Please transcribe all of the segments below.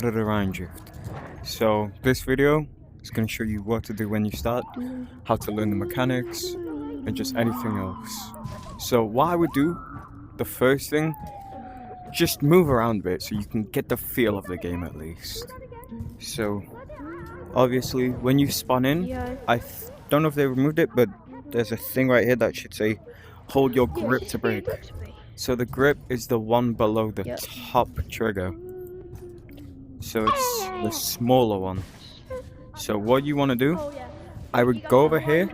of the Orion drift. So this video is going to show you what to do when you start, how to learn the mechanics, and just anything else. So what I would do, the first thing, just move around a bit so you can get the feel of the game at least. So obviously when you spawn in, I don't know if they removed it, but there's a thing right here that should say hold your grip to break. So the grip is the one below the top trigger. So it's the smaller one. So what you want to do, I would go over here.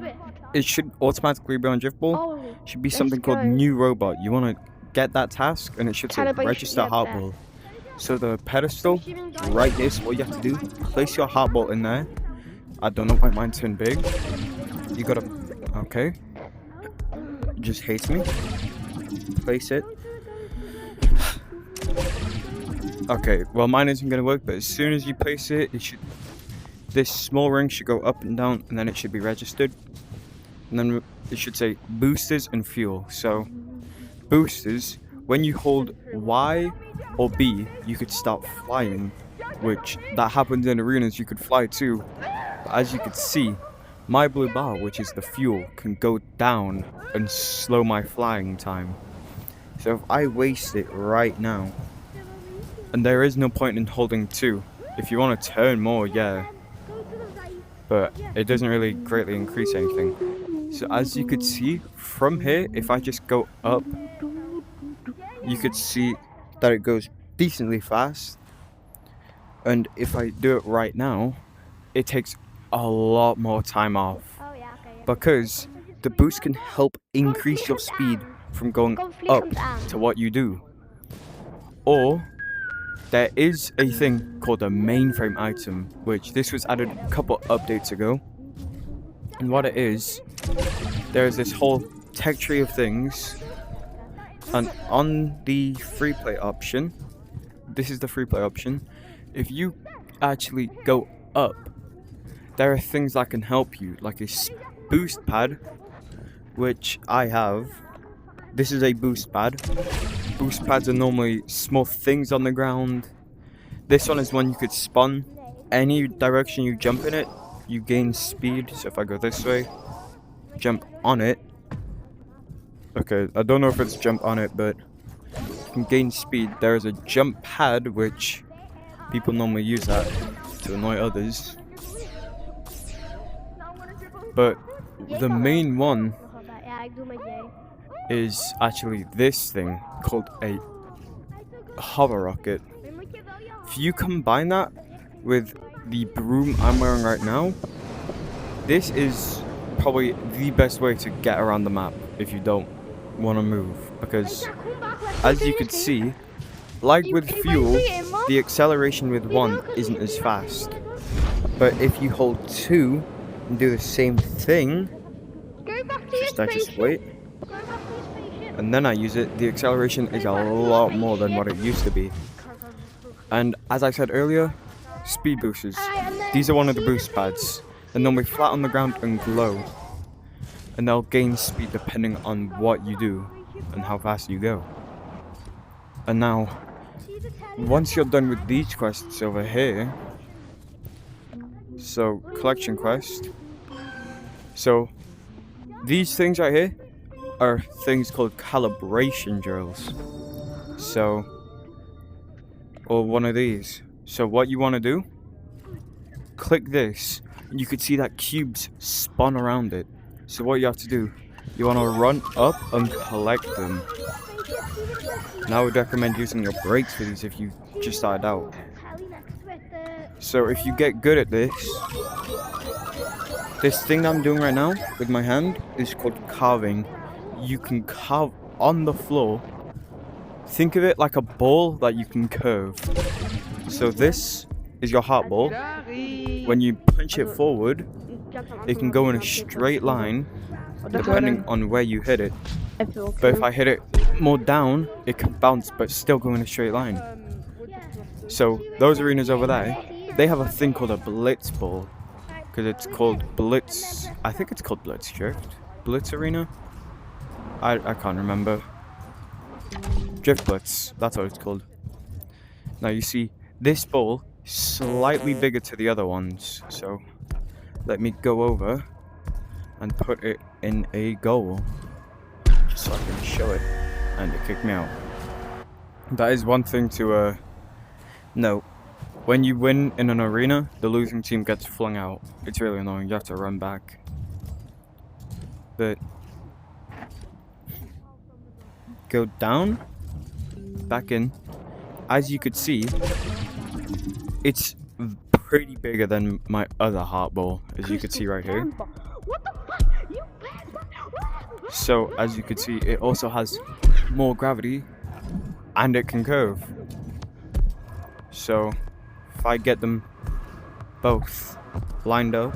It should automatically be on drift ball. Should be something called new robot. You want to get that task and it should say register heart ball. So the pedestal right here is what you have to do. Place your heart ball in there. I don't know why mine turned big. You gotta, okay. It just hates me. Place it. Okay, well mine isn't gonna work, but as soon as you place it, this small ring should go up and down, and then it should be registered. And then it should say boosters and fuel. So boosters, when you hold Y or B, you could start flying, which that happens in arenas. You could fly too. But as you can see, my blue bar, which is the fuel, can go down and slow my flying time. So if I waste it right now, and there is no point in holding 2. If you want to turn more, yeah, but it doesn't really greatly increase anything. So as you could see from here, if I just go up, you could see that it goes decently fast. And if I do it right now, it takes a lot more time off, because the boost can help increase your speed from going up to what you do. Or there is a thing called a mainframe item, which this was added a couple updates ago. And what it is, there is this whole tech tree of things, and on the free play option, this is the free play option, if you actually go up, there are things that can help you, like a boost pad, which I have. This is a boost pad. Boost pads are normally small things on the ground. This one is one you could spawn. Any direction you jump in it, you gain speed. So if I go this way, jump on it. Okay, I don't know if it's jump on it, but you can gain speed. There is a jump pad, which people normally use that to annoy others. But the main one is actually this thing called a hover rocket. If you combine that with the broom I'm wearing right now, this is probably the best way to get around the map if you don't want to move, because as you can see, like with fuel, the acceleration with 1 isn't as fast, but if you hold 2 and do the same thing, just wait, and then I use it, the acceleration is a lot more than what it used to be. And as I said earlier, speed boosters. These are one of the boost pads. They're normally flat on the ground and glow. And they'll gain speed depending on what you do and how fast you go. And now, once you're done with these quests over here, so collection quest, so these things right here are things called calibration drills. So, or one of these. So what you want to do, click this, and you can see that cubes spun around it. So what you have to do, you want to run up and collect them. And I would recommend using your brakes for these if you just started out. So if you get good at this thing that I'm doing right now with my hand is called carving. You can carve on the floor. Think of it like a ball that you can curve. So this is your heart ball. When you punch it forward, it can go in a straight line depending on where you hit it. But if I hit it more down, it can bounce but still go in a straight line. So those arenas over there, they have a thing called a blitz ball, because it's called blitz. I think it's called blitz drift, blitz arena. I can't remember. Drift blitz, that's what it's called. Now you see, this ball slightly bigger to the other ones. So let me go over and put it in a goal, just so I can show it. And it kicked me out. That is one thing to note. When you win in an arena, the losing team gets flung out. It's really annoying. You have to run back. But go down, back in. As you could see, it's pretty bigger than my other heart ball, as you could see right here. So as you could see, it also has more gravity and it can curve. So if I get them both lined up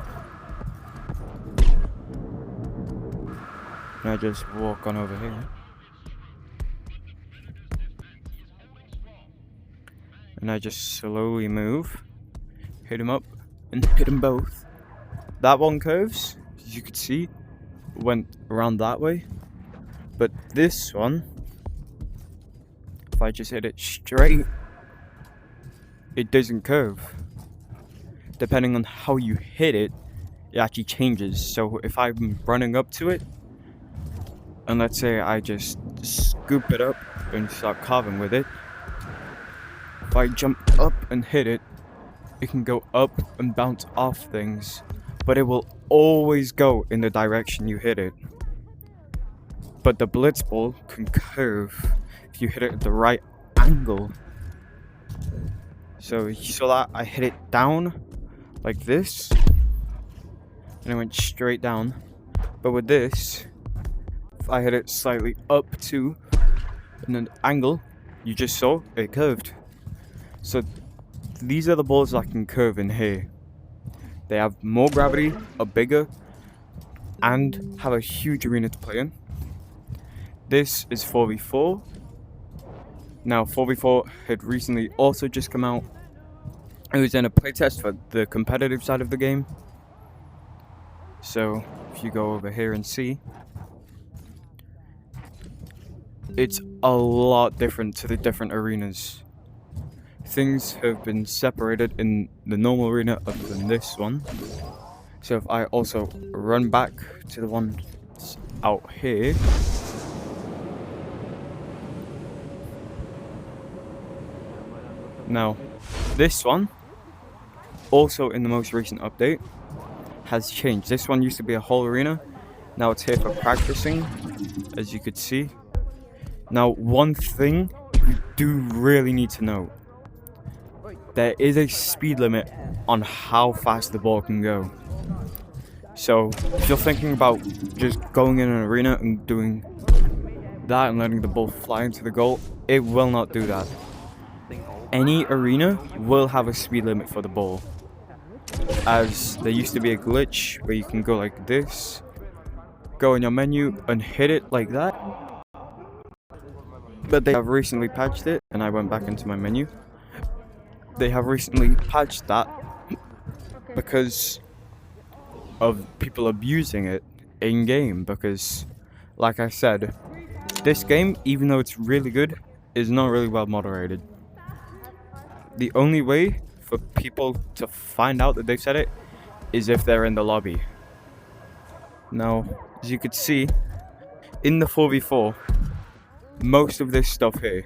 and I just walk on over here and I just slowly move, hit them up and hit them both. That one curves, as you could see, went around that way, but this one, if I just hit it straight, it doesn't curve. Depending on how you hit it, it actually changes. So if I'm running up to it, and let's say I just scoop it up and start carving with it, if I jump up and hit it, it can go up and bounce off things, but it will always go in the direction you hit it. But the blitz ball can curve if you hit it at the right angle. So you saw that I hit it down like this and it went straight down. But with this, if I hit it slightly up too, and an angle, you just saw it curved. So these are the balls that can curve in here. They have more gravity, are bigger, and have a huge arena to play in. This is 4v4. Now 4v4 had recently also just come out. It was in a playtest for the competitive side of the game. So if you go over here and see, it's a lot different to the different arenas. Things have been separated in the normal arena other than this one. So if I also run back to the one out here, now this one, also in the most recent update, has changed. This one used to be a whole arena, now it's here for practicing, as you could see. Now one thing you do really need to know, there is a speed limit on how fast the ball can go. So if you're thinking about just going in an arena and doing that and letting the ball fly into the goal, it will not do that. Any arena will have a speed limit for the ball, as there used to be a glitch where you can go like this, go in your menu and hit it like that, but they have recently patched it, and I went back into my menu. They have recently patched that because of people abusing it in game, because like I said, this game, even though it's really good, is not really well moderated. The only way for people to find out that they've said it is if they're in the lobby. Now, as you could see, in the 4v4, most of this stuff here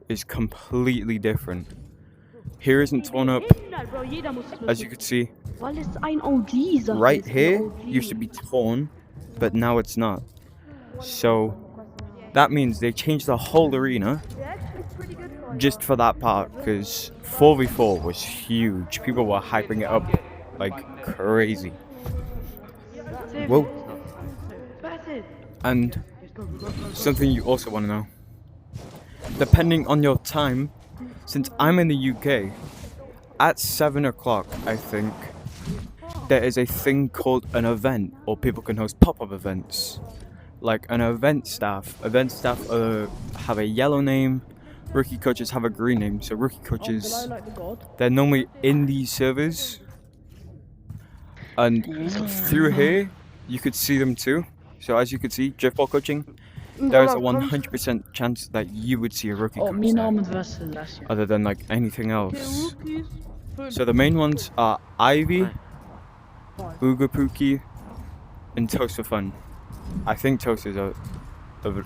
is completely different. Here isn't torn up, as you could see. Right here used to be torn, but now it's not. So that means they changed the whole arena just for that part, because 4v4 was huge. People were hyping it up like crazy. Whoa. And something you also want to know, depending on your time, since I'm in the UK, at 7 o'clock, I think, there is a thing called an event, or people can host pop-up events. Like an event staff. Event staff have a yellow name, rookie coaches have a green name. So rookie coaches, they're normally in these servers. And through here, you could see them too. So as you can see, driftball coaching, there is a 100% chance that you would see a rookie coach there, other than like anything else. So the main ones are Ivy, Ooga Pookie, and Toast for Fun. I think Toast is an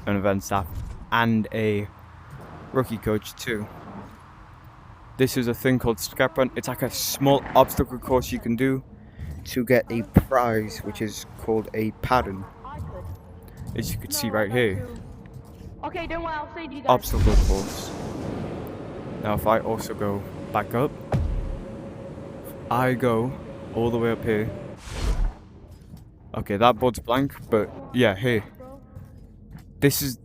event staff and a rookie coach too. This is a thing called Scrap Run. It's like a small obstacle course you can do to get a prize, which is called a pattern. As you can see right here. Okay, don't worry, I'll save you guys. Obstacle course. Now if I also go back up, I go all the way up here. Okay, that board's blank, but yeah, here. This is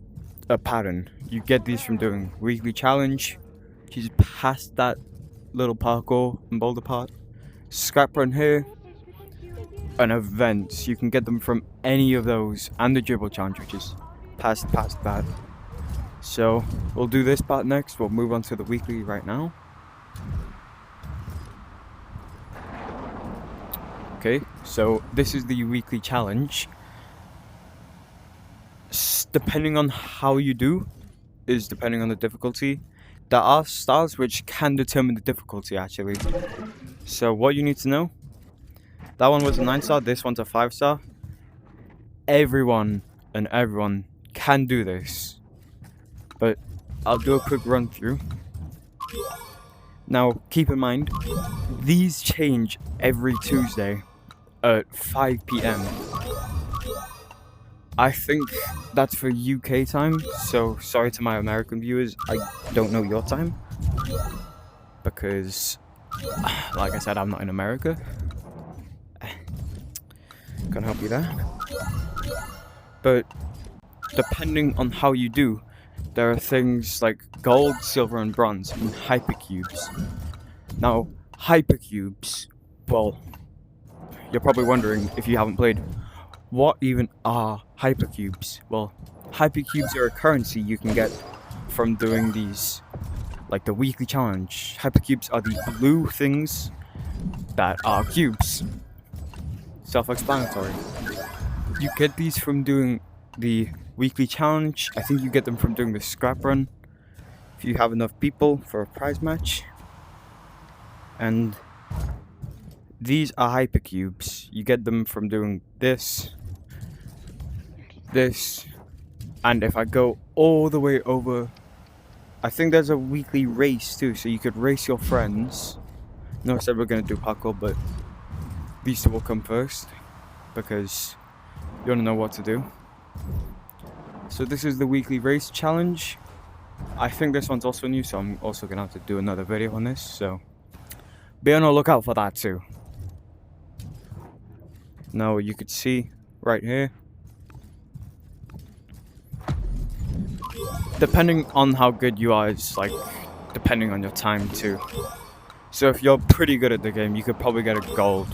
a pattern. You get these from doing weekly challenge. You just pass that little parkour and boulder part. Scrap Run here. And events. You can get them from any of those. And the dribble challenge, which is past that. So we'll do this part next. We'll move on to the weekly right now. Okay, so this is the weekly challenge. Depending on how you do, is depending on the difficulty. There are stars which can determine the difficulty actually. So what you need to know, that one was a 9-star, this one's a 5-star. Everyone can do this. But I'll do a quick run through. Now keep in mind, these change every Tuesday at 5 PM. I think that's for UK time, so sorry to my American viewers, I don't know your time. Because, like I said, I'm not in America. Can't help you there. But, depending on how you do, there are things like gold, silver and bronze, and hypercubes. Now, hypercubes, well, you're probably wondering if you haven't played, what even are hypercubes? Well, hypercubes are a currency you can get from doing these, like the weekly challenge. Hypercubes are the blue things that are cubes. Self-explanatory. You get these from doing the weekly challenge. I think you get them from doing the scrap run if you have enough people for a prize match. And these are hypercubes. You get them from doing this, and if I go all the way over, I think there's a weekly race too, so you could race your friends. No, I said we're gonna do parkour, but these two will come first because you wanna know what to do. So this is the weekly race challenge. I think this one's also new, so I'm also gonna have to do another video on this, so be on the lookout for that too. Now you could see right here, depending on how good you are, it's like depending on your time too. So if you're pretty good at the game, you could probably get a gold.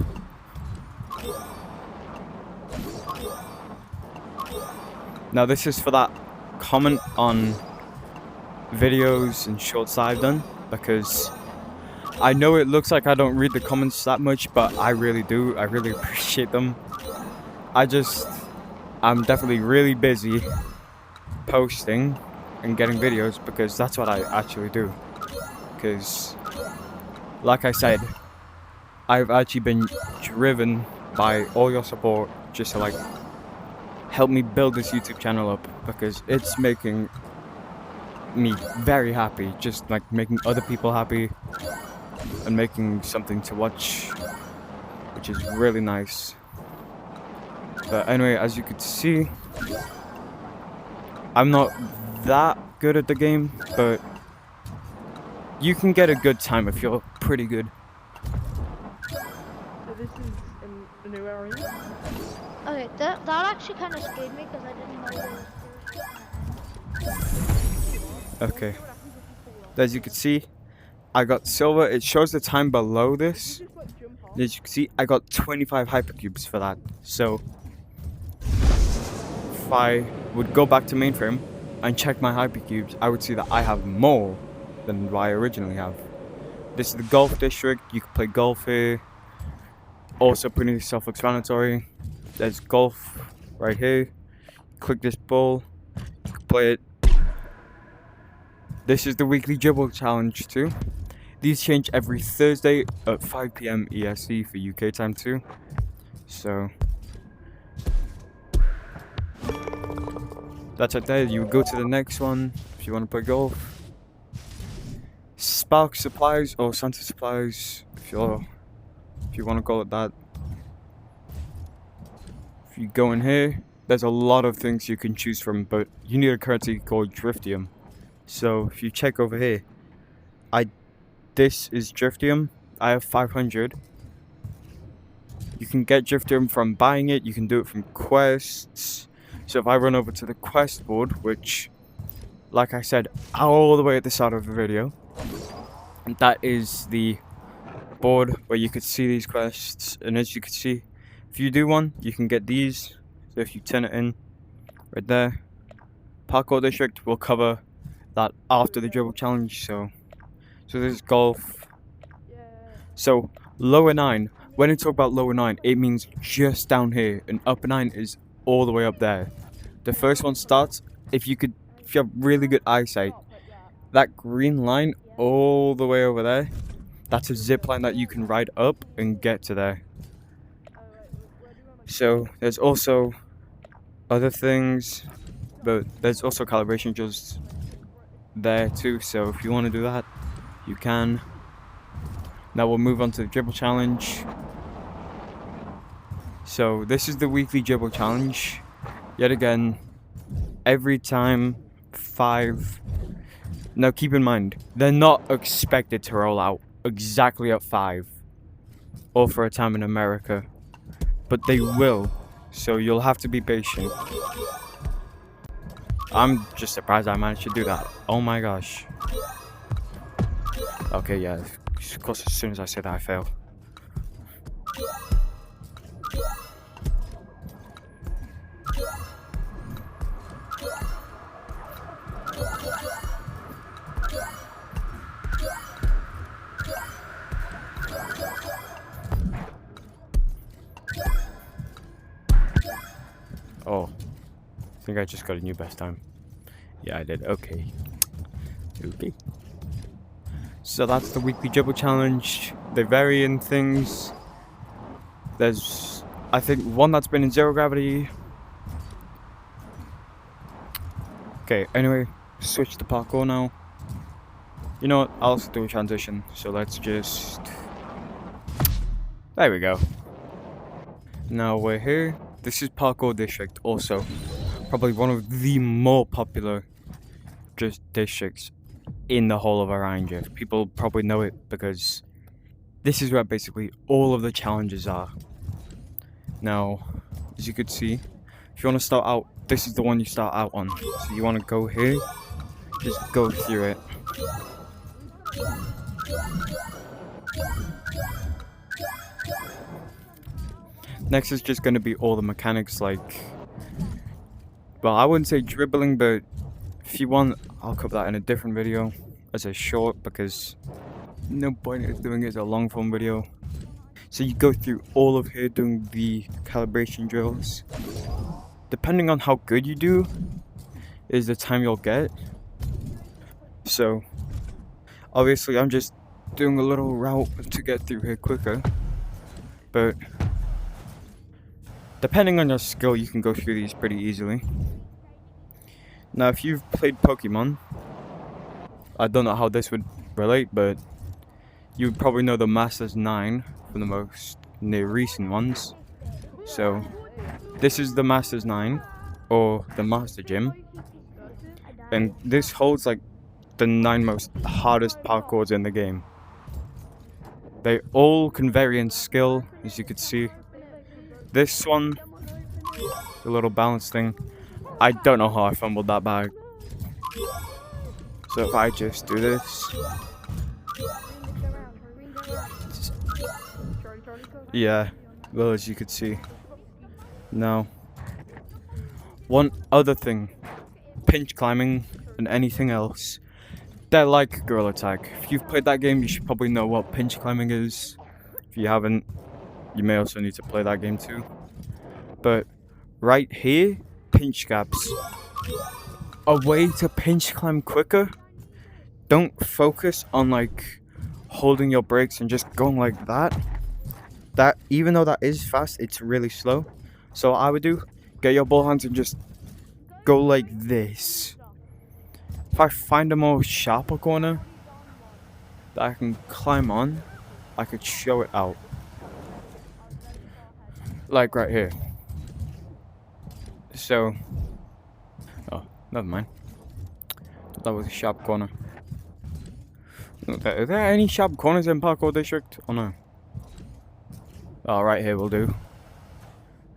Now this is for that comment on videos and shorts I've done, because I know it looks like I don't read the comments that much, but I really do. I really appreciate them. I'm definitely really busy posting and getting videos because that's what I actually do. Because, like I said, I've actually been driven by all your support just to like help me build this YouTube channel up, because it's making me very happy, just like making other people happy and making something to watch, which is really nice. But anyway, as you could see, I'm not that good at the game, but you can get a good time if you're pretty good. So this is a new area? Okay, that actually kind of scared me because I didn't know there was. Okay, as you can see, I got silver. It shows the time below this. As you can see, I got 25 hypercubes for that. So if I would go back to mainframe and check my hypercubes, I would see that I have more than what I originally have. This is the golf district. You can play golf here. Also pretty self-explanatory. There's golf right here. Click this ball. You can play it. This is the weekly dribble challenge too. These change every Thursday at 5 p.m. EST for UK time too. So that's it there. You go to the next one if you want to play golf. Spark Supplies or Santa Supplies, if you want to call it that. If you go in here, there's a lot of things you can choose from, but you need a currency called Driftium. So if you check over here, this is Driftium. I have 500. You can get Driftium from buying it. You can do it from quests. So if I run over to the quest board, which, like I said, all the way at the start of the video, and that is the board where you could see these quests. And as you can see, if you do one, you can get these. So if you turn it in right there, Parkour District will cover that after the dribble challenge. So this is golf. So lower 9, when I talk about lower 9, it means just down here, and upper 9 is all the way up there. The first one starts, if you have really good eyesight, that green line all the way over there, that's a zip line that you can ride up and get to there. So there's also other things, but there's also calibration drills there too. So if you want to do that, you can. Now we'll move on to the dribble challenge. So this is the weekly dribble challenge. Yet again, every time 5. Now keep in mind, they're not expected to roll out exactly at 5 or for a time in America, but they will. So you'll have to be patient. I'm just surprised I managed to do that. Oh my gosh. Okay, yeah, of course, as soon as I say that, I fail. Oh, I think I just got a new best time. Yeah, I did. Okay. So that's the weekly dribble challenge. They vary in things. There's, I think, one that's been in 0 gravity. Okay, anyway, switch to parkour now. You know what, I'll also do a transition. So let's just... There we go. Now we're here. This is Parkour District also. Probably one of the more popular districts in the whole of Orion Drift. People probably know it because this is where basically all of the challenges are. Now, as you could see, if you want to start out, this is the one you start out on. So you want to go here, just go through it. Next is just going to be all the mechanics, like, well, I wouldn't say dribbling, but if you want, I'll cover that in a different video as a short, because no point in doing it as a long form video. So you go through all of here doing the calibration drills. Depending on how good you do is the time you'll get. So obviously I'm just doing a little route to get through here quicker, but depending on your skill, you can go through these pretty easily. Now, if you've played Pokemon, I don't know how this would relate, but you would probably know the Masters 9 from the most near recent ones. So, this is the Masters 9, or the Master Gym. And this holds like the 9 most hardest parkours in the game. They all can vary in skill, as you could see. This one, the little balance thing, I don't know how I fumbled that bag. So if I just do this, yeah, well, as you could see. Now, one other thing, pinch climbing and anything else, they're like Gorilla Tag. If you've played that game, you should probably know what pinch climbing is. If you haven't, you may also need to play that game too. But right here, pinch gaps. A way to pinch climb quicker. Don't focus on like holding your brakes and just going like that. That, even though that is fast, it's really slow. So what I would do, get your ball hands and just go like this. If I find a more sharper corner that I can climb on, I could show it out. Like right here. So, oh, never mind. That was a sharp corner. Are there any sharp corners in Parkour District? Oh no. Oh, right here will do.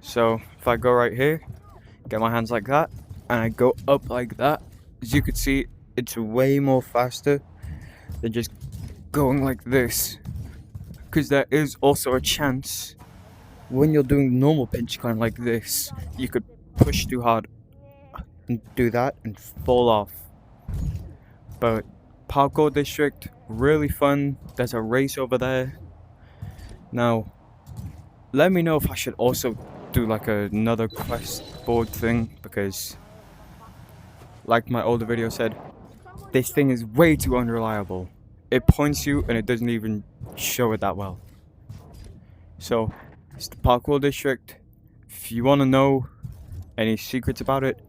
So, if I go right here, get my hands like that, and I go up like that, as you can see, it's way more faster than just going like this. Because there is also a chance, when you're doing normal pinch climb like this, you could push too hard and do that and fall off. But Parkour District, really fun. There's a race over there. Now, let me know if I should also do like another quest board thing, because like my older video said, this thing is way too unreliable. It points you and it doesn't even show it that well. So it's the Parkour District. If you want to know any secrets about it,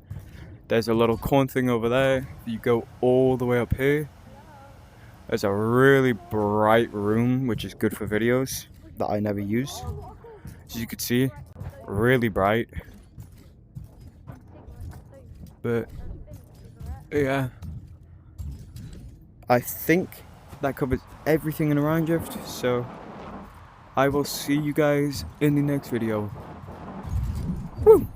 there's a little corn thing over there. You go all the way up here. There's a really bright room, which is good for videos that I never use. As you can see, really bright. But yeah, I think that covers everything in Orion Drift. So I will see you guys in the next video. Woo!